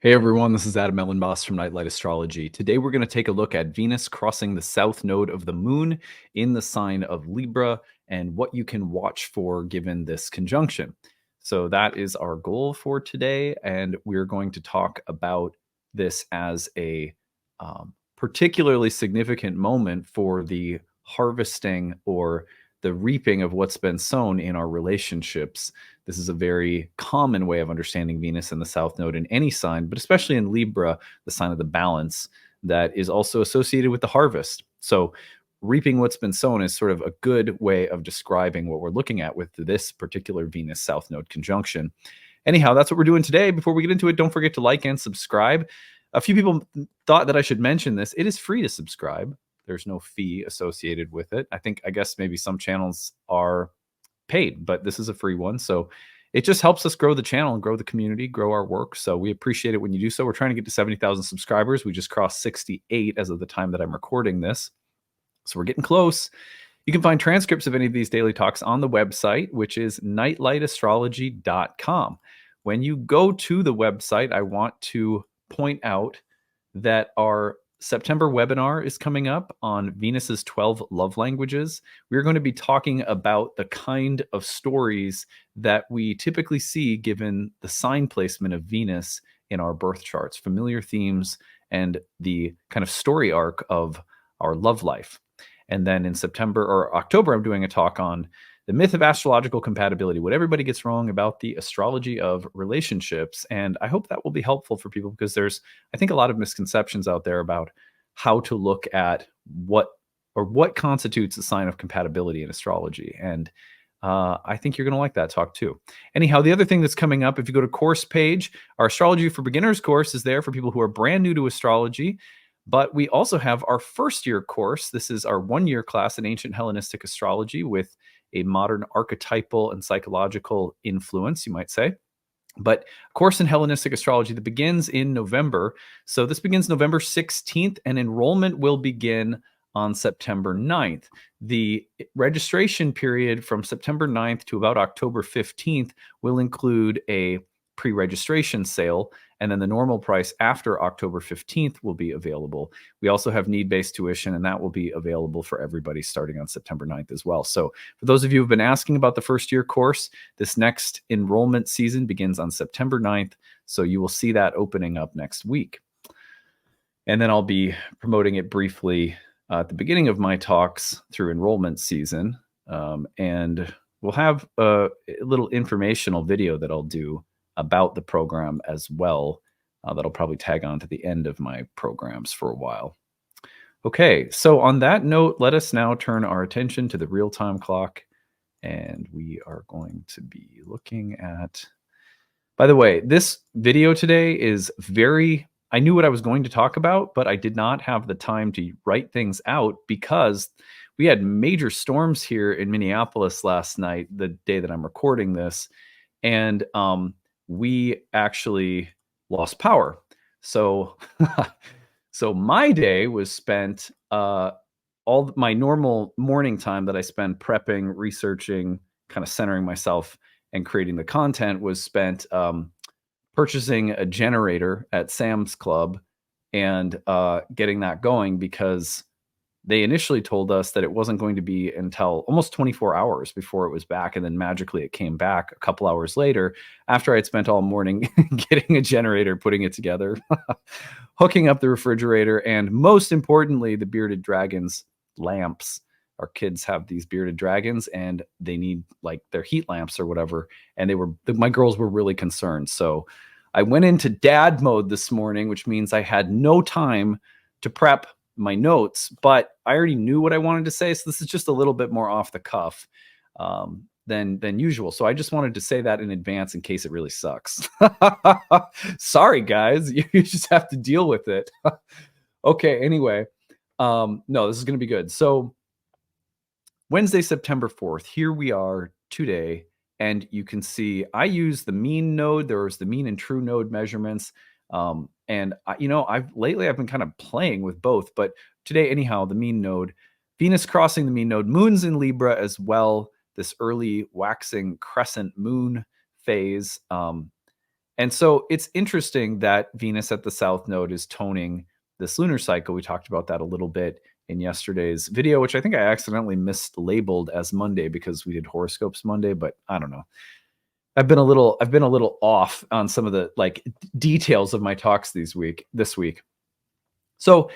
Hey everyone, this is Elenbaas from Nightlight Astrology. Today we're going to take a look at Venus crossing the south node of the moon in the sign of Libra and what you can watch for given this conjunction. So that is our goal for today, and we're going to talk about this as a particularly significant moment for the harvesting or the reaping of what's been sown in our relationships. This is a very common way of understanding Venus in the south node in any sign, but especially in Libra, the sign of the balance, that is also associated with the harvest. So reaping what's been sown is sort of a good way of describing what we're looking at with this particular Venus south node conjunction. Anyhow, that's what we're doing today. Before we get into it, don't forget to like and subscribe. A few people thought that I should mention this. It is free to subscribe. There's no fee associated with it. I guess maybe some channels are paid, but this is a free one. So it just helps us grow the channel and grow the community, grow our work. So we appreciate it when you do so. We're trying to get to 70,000 subscribers. We just crossed 68 as of the time that I'm recording this. So we're getting close. You can find transcripts of any of these daily talks on the website, which is nightlightastrology.com. When you go to the website, I want to point out that our September webinar is coming up on Venus's 12 love languages. We're going to be talking about the kind of stories that we typically see given the sign placement of Venus in our birth charts, familiar themes, and the kind of story arc of our love life. And then in September or October, I'm doing a talk on the myth of astrological compatibility, what everybody gets wrong about the astrology of relationships. And I hope that will be helpful for people because there's, I think, a lot of misconceptions out there about how to look at what constitutes a sign of compatibility in astrology. And I think you're going to like that talk too. Anyhow, the other thing that's coming up, if you go to course page, our Astrology for Beginners course is there for people who are brand new to astrology. But we also have our first year course. This is our 1-year class in ancient Hellenistic astrology with a modern archetypal and psychological influence, you might say. But a course in Hellenistic astrology that begins in November. So this begins November 16th, and enrollment will begin on September 9th. The registration period from September 9th to about October 15th will include a pre-registration sale, and then the normal price after October 15th will be available. We also have need-based tuition, and that will be available for everybody starting on September 9th as well. So for those of you who've been asking about the first year course, this next enrollment season begins on September 9th, so you will see that opening up next week. And then I'll be promoting it briefly at the beginning of my talks through enrollment season, and we'll have a little informational video that I'll do about the program as well. That'll probably tag on to the end of my programs for a while. Okay, so on that note, let us now turn our attention to the real-time clock, and we are going to be looking at... By the way, this video today is very... I knew what I was going to talk about, but I did not have the time to write things out because we had major storms here in Minneapolis last night, the day that I'm recording this, and we actually lost power. So, so my day was spent, all my normal morning time that I spend prepping, researching, kind of centering myself and creating the content was spent purchasing a generator at Sam's Club and getting that going because they initially told us that it wasn't going to be until almost 24 hours before it was back. And then magically it came back a couple hours later after I'd spent all morning getting a generator, putting it together, hooking up the refrigerator, and most importantly, the bearded dragons lamps. Our kids have these bearded dragons and they need like their heat lamps or whatever. And my girls were really concerned. So I went into dad mode this morning, which means I had no time to prep my notes, but I already knew what I wanted to say. So this is just a little bit more off the cuff than usual. So I just wanted to say that in advance in case it really sucks. Sorry, guys. You just have to deal with it. Okay. Anyway, no, this is going to be good. So Wednesday, September 4th, here we are today. And you can see I use the mean node. There's the mean and true node measurements. And lately I've been kind of playing with both, but today, anyhow, the mean node, Venus crossing the mean node, moon's in Libra as well, this early waxing crescent moon phase. And so it's interesting that Venus at the south node is toning this lunar cycle. We talked about that a little bit in yesterday's video, which I think I accidentally mislabeled as Monday because we did horoscopes Monday, but I don't know. I've been a little off on some of the like details of my talks this week. So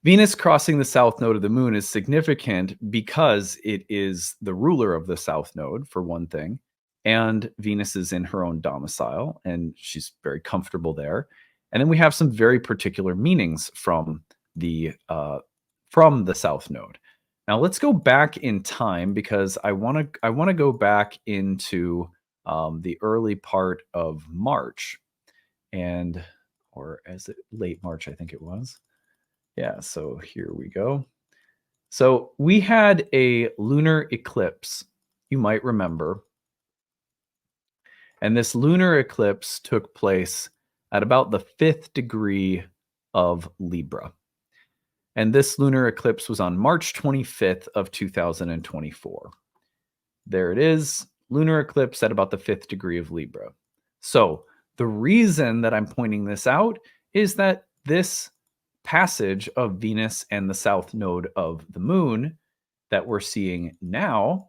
Venus crossing the south node of the moon is significant because it is the ruler of the south node, for one thing, and Venus is in her own domicile and she's very comfortable there. And then we have some very particular meanings from the south node. Now let's go back in time because I want to go back into the early part of March, or is it late March? I think it was. Yeah, so here we go. So we had a lunar eclipse, you might remember. And this lunar eclipse took place at about the 5th degree of Libra. And this lunar eclipse was on March 25th of 2024. There it is, lunar eclipse at about the 5th degree of Libra. So the reason that I'm pointing this out is that this passage of Venus and the south node of the moon that we're seeing now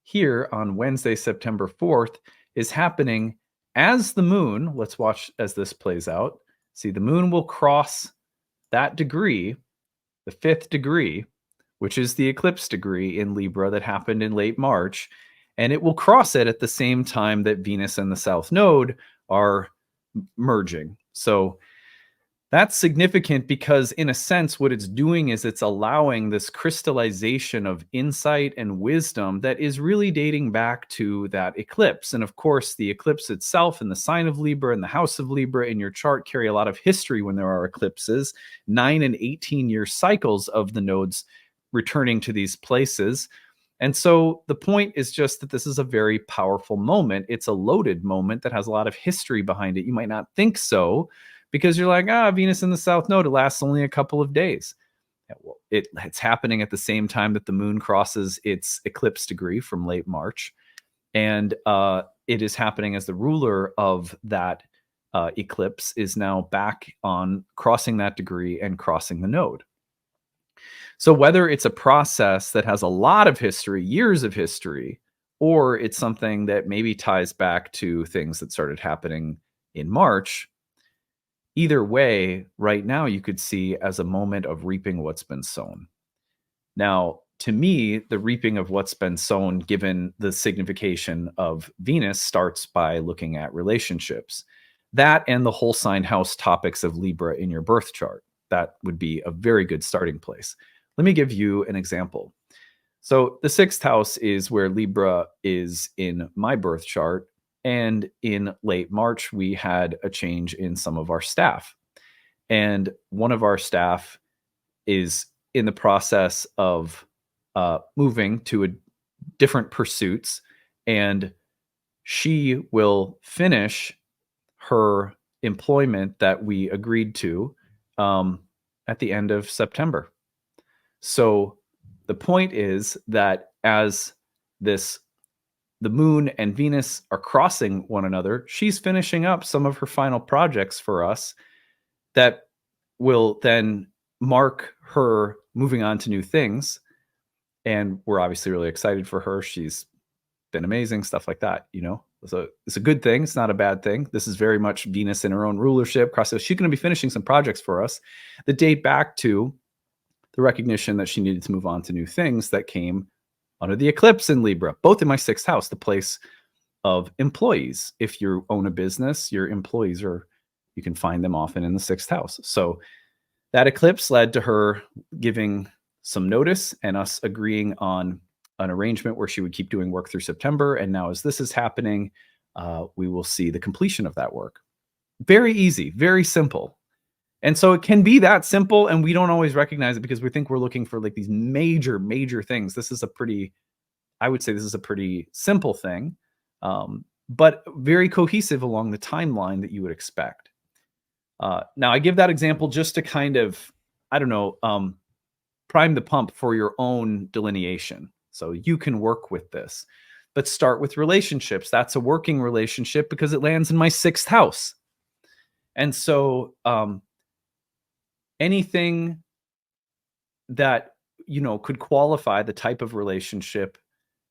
here on Wednesday, September 4th, is happening as the moon. Let's watch as this plays out. See, the moon will cross that degree, the 5th degree, which is the eclipse degree in Libra that happened in late March, and it will cross it at the same time that Venus and the south node are merging. So that's significant because in a sense, what it's doing is it's allowing this crystallization of insight and wisdom that is really dating back to that eclipse. And of course, the eclipse itself and the sign of Libra and the house of Libra in your chart carry a lot of history when there are eclipses, 9 and 18-year cycles of the nodes returning to these places. And so the point is just that this is a very powerful moment. It's a loaded moment that has a lot of history behind it. You might not think so, because you're like, Venus in the south node, it lasts only a couple of days. Yeah, well, it's happening at the same time that the moon crosses its eclipse degree from late March. And it is happening as the ruler of that eclipse is now back on crossing that degree and crossing the node. So whether it's a process that has a lot of history, years of history, or it's something that maybe ties back to things that started happening in March, either way, right now you could see as a moment of reaping what's been sown. Now, to me, the reaping of what's been sown, given the signification of Venus, starts by looking at relationships. That and the whole sign house topics of Libra in your birth chart. That would be a very good starting place. Let me give you an example. So the 6th house is where Libra is in my birth chart. And in late March, we had a change in some of our staff. And one of our staff is in the process of moving to different pursuits. And she will finish her employment that we agreed to at the end of September. So the point is that as the moon and Venus are crossing one another, she's finishing up some of her final projects for us that will then mark her moving on to new things. And we're obviously really excited for her. She's been amazing, stuff like that, you know? So it's a good thing. It's not a bad thing. This is very much Venus in her own rulership. So she's going to be finishing some projects for us that date back to the recognition that she needed to move on to new things that came under the eclipse in Libra, both in my 6th house, the place of employees. If you own a business, your employees you can find them often in the 6th house. So that eclipse led to her giving some notice and us agreeing on an arrangement where she would keep doing work through September. And now as this is happening, we will see the completion of that work. Very easy, very simple. And so it can be that simple, and we don't always recognize it because we think we're looking for like these major, major things. I would say this is a pretty simple thing, but very cohesive along the timeline that you would expect. Now, I give that example just to kind of, prime the pump for your own delineation. So you can work with this. but start with relationships. That's a working relationship because it lands in my 6th house. And so anything that, could qualify the type of relationship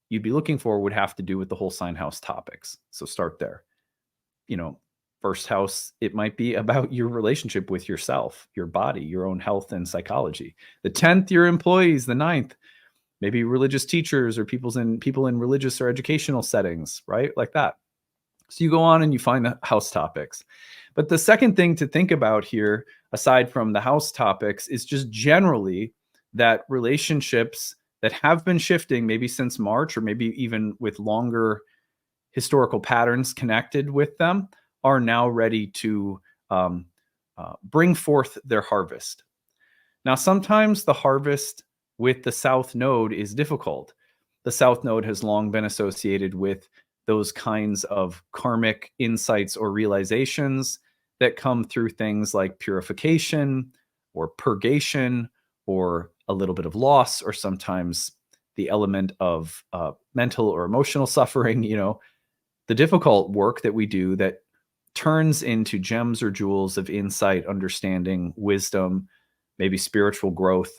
you'd be looking for would have to do with the whole sign house topics. So start there. First house, it might be about your relationship with yourself, your body, your own health and psychology. The 10th, your employees. The 9th, maybe religious teachers or people in religious or educational settings, right? Like that. So you go on and you find the house topics. But the second thing to think about here, aside from the house topics, is just generally that relationships that have been shifting maybe since March, or maybe even with longer historical patterns connected with them, are now ready to bring forth their harvest. Now, sometimes the harvest with the South Node is difficult. The South Node has long been associated with those kinds of karmic insights or realizations that come through things like purification or purgation or a little bit of loss, or sometimes the element of mental or emotional suffering, the difficult work that we do that turns into gems or jewels of insight, understanding, wisdom, maybe spiritual growth.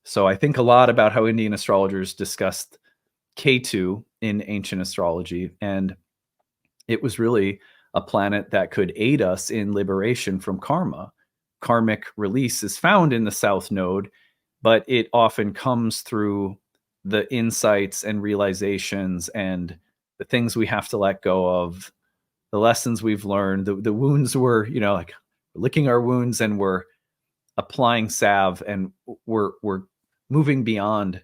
So I think a lot about how Indian astrologers discussed Ketu in ancient astrology, and it was really a planet that could aid us in liberation from karma. Karmic release is found in the South Node, but it often comes through the insights and realizations and the things we have to let go of, the lessons we've learned, the wounds we're, like licking our wounds, and we're applying salve, and we're moving beyond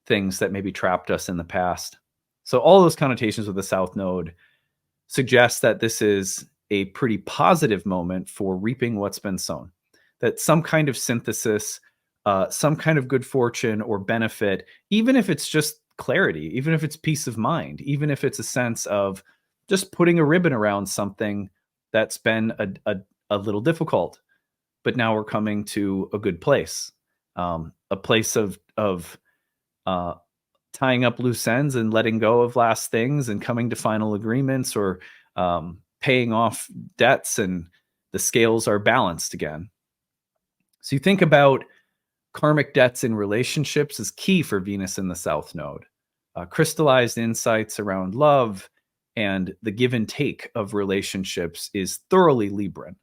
things that maybe trapped us in the past. So all those connotations with the South Node suggest that this is a pretty positive moment for reaping what's been sown, that some kind of synthesis, some kind of good fortune or benefit, even if it's just clarity, even if it's peace of mind, even if it's a sense of just putting a ribbon around something that's been a little difficult, but now we're coming to a good place, a place of tying up loose ends and letting go of last things and coming to final agreements, or paying off debts, and the scales are balanced again. So you think about karmic debts in relationships is key for Venus in the South Node. Crystallized insights around love and the give and take of relationships is thoroughly Libran.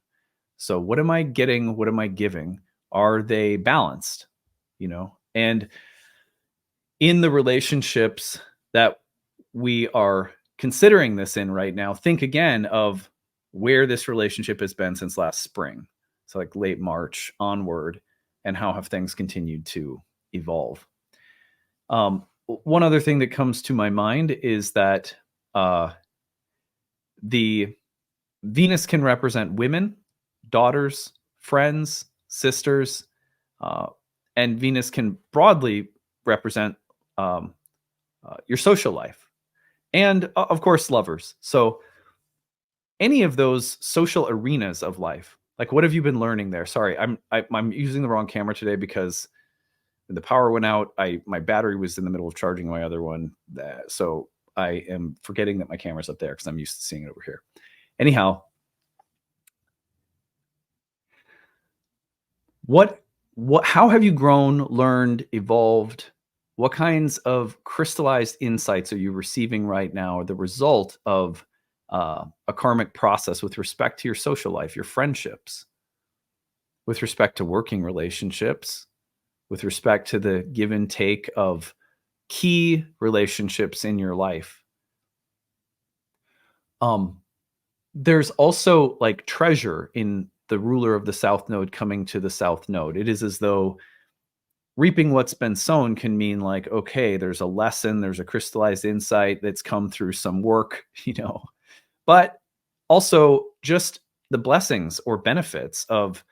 So what am I getting? What am I giving? Are they balanced? And in the relationships that we are considering this in right now, think again of where this relationship has been since last spring. So like late March onward, and how have things continued to evolve. One other thing that comes to my mind is that the Venus can represent women, daughters, friends, sisters, and Venus can broadly represent your social life, and of course lovers. So any of those social arenas of life, like what have you been learning there? Sorry, I'm using the wrong camera today because the power went out. My battery was in the middle of charging my other one, so I am forgetting that my camera's up there because I'm used to seeing it over here. Anyhow, how have you grown, learned, evolved? What kinds of crystallized insights are you receiving right now, or the result of a karmic process with respect to your social life, your friendships, with respect to working relationships, with respect to the give and take of key relationships in your life? There's also like treasure in the ruler of the South Node coming to the South Node. It is as though reaping what's been sown can mean like, okay, there's a lesson, there's a crystallized insight that's come through some work, but also just the blessings or benefits of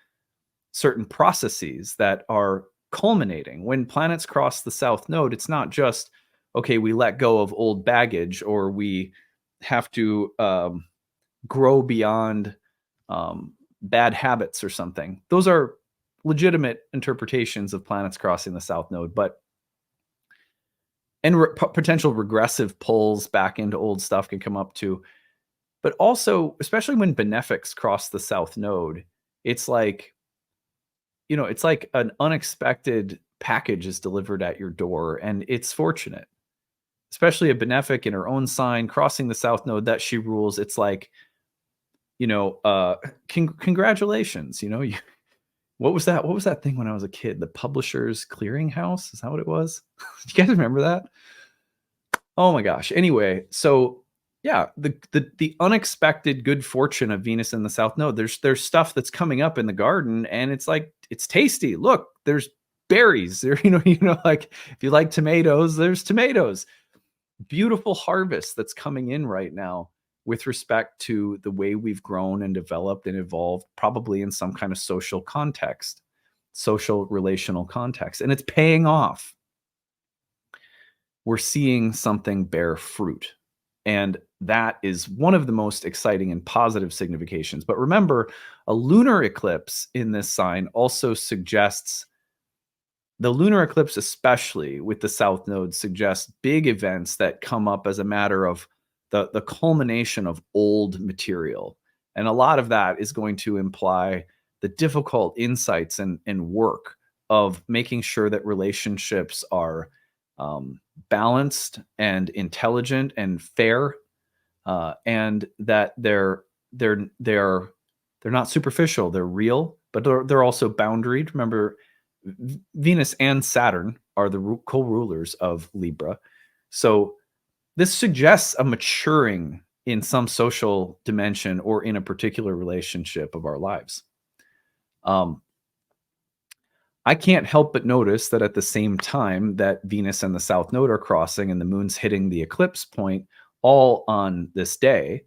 certain processes that are culminating. When planets cross the South Node, it's not just, okay, we let go of old baggage, or we have to grow beyond bad habits or something. Those are legitimate interpretations of planets crossing the South Node. and potential regressive pulls back into old stuff can come up too. But also, especially when benefics cross the south node, it's like, it's like an unexpected package is delivered at your door, and it's fortunate. Especially a benefic in her own sign crossing the south node that she rules. It's like, congratulations. What was that? What was that thing when I was a kid? The Publishers Clearinghouse? Is that what it was? Do you guys remember that? Oh my gosh. Anyway, so yeah, the unexpected good fortune of Venus in the South Node. There's stuff that's coming up in the garden, and it's like, it's tasty. Look, there's berries. There, like if you like tomatoes, there's tomatoes. Beautiful harvest that's coming in right now with respect to the way we've grown and developed and evolved, probably in some kind of social context, social relational context, and it's paying off. We're seeing something bear fruit. And that is one of the most exciting and positive significations. But remember, a lunar eclipse in this sign also suggests, the lunar eclipse, especially with the South Node, suggests big events that come up as a matter of the culmination of old material. And a lot of that is going to imply the difficult insights and work of making sure that relationships are balanced and intelligent and fair, and that they're not superficial. They're real, but they're also boundaried. Remember, Venus and Saturn are the co-rulers of Libra. So this suggests a maturing in some social dimension or in a particular relationship of our lives. I can't help but notice that at the same time that Venus and the South Node are crossing and the moon's hitting the eclipse point all on this day,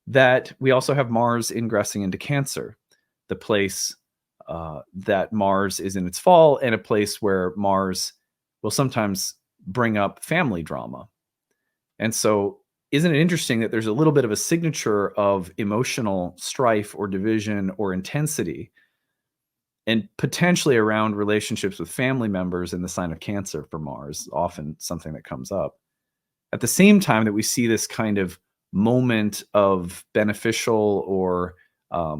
that we also have Mars ingressing into Cancer, the place that Mars is in its fall, and a place where Mars will sometimes bring up family drama. And so isn't it interesting that there's a little bit of a signature of emotional strife or division or intensity, and potentially around relationships with family members in the sign of Cancer for Mars, often something that comes up. At the same time that we see this kind of moment of beneficial or what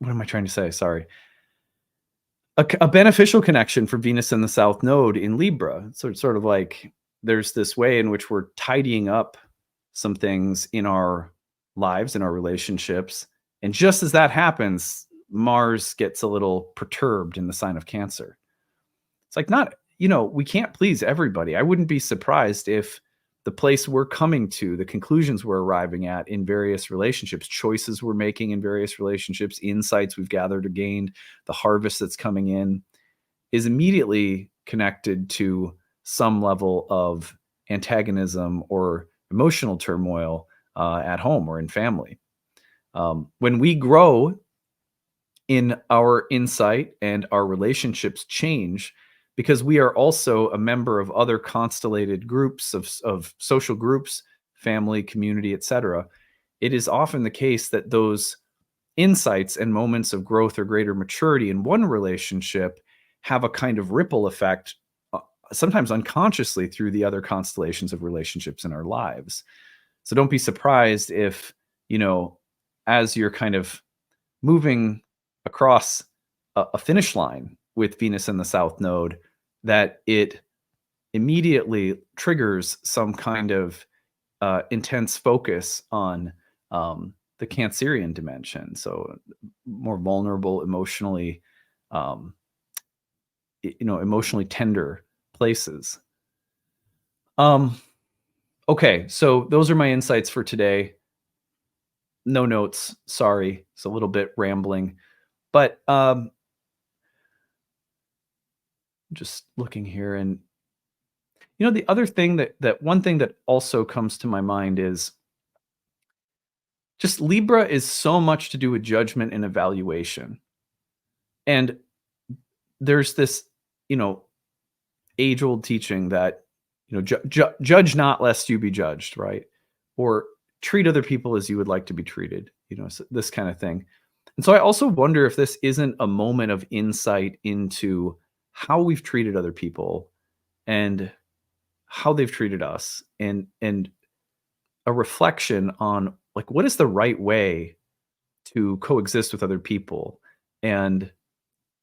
am I trying to say? Sorry. A beneficial connection for Venus and the South Node in Libra. So it's sort of like there's this way in which we're tidying up some things in our lives, in our relationships. And just as that happens, Mars gets a little perturbed in the sign of Cancer. It's like, we can't please everybody. I wouldn't be surprised if the place we're coming to, the conclusions we're arriving at in various relationships, choices we're making in various relationships, insights we've gathered or gained, the harvest that's coming in, is immediately connected to some level of antagonism or emotional turmoil at home or in family. When we grow in our insight and our relationships change, because we are also a member of other constellated groups of social groups, family, community, etc., it is often the case that those insights and moments of growth or greater maturity in one relationship have a kind of ripple effect, sometimes unconsciously, through the other constellations of relationships in our lives. So don't be surprised if, as you're kind of moving across a finish line with Venus in the South Node, that it immediately triggers some kind of intense focus on the Cancerian dimension. So more vulnerable, emotionally, emotionally tender places. Okay, so those are my insights for today. No notes, sorry. It's a little bit rambling, but just looking here, and the other thing that one thing that also comes to my mind is just Libra is so much to do with judgment and evaluation. And there's this, age-old teaching that, judge not lest you be judged, right? Or treat other people as you would like to be treated, so this kind of thing. And so I also wonder if this isn't a moment of insight into how we've treated other people and how they've treated us, and a reflection on like what is the right way to coexist with other people, and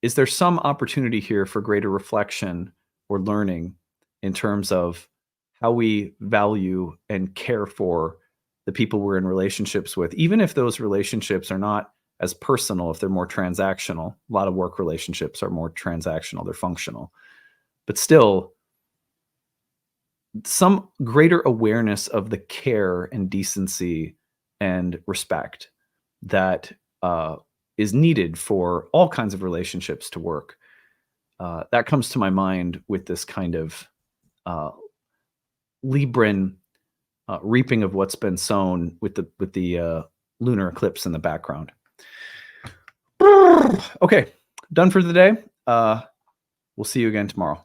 is there some opportunity here for greater reflection or learning in terms of how we value and care for the people we're in relationships with, even if those relationships are not as personal, if they're more transactional. A lot of work relationships are more transactional, they're functional, but still some greater awareness of the care and decency and respect that is needed for all kinds of relationships to work. That comes to my mind with this kind of Libran reaping of what's been sown with the lunar eclipse in the background. Okay, done for the day. We'll see you again tomorrow.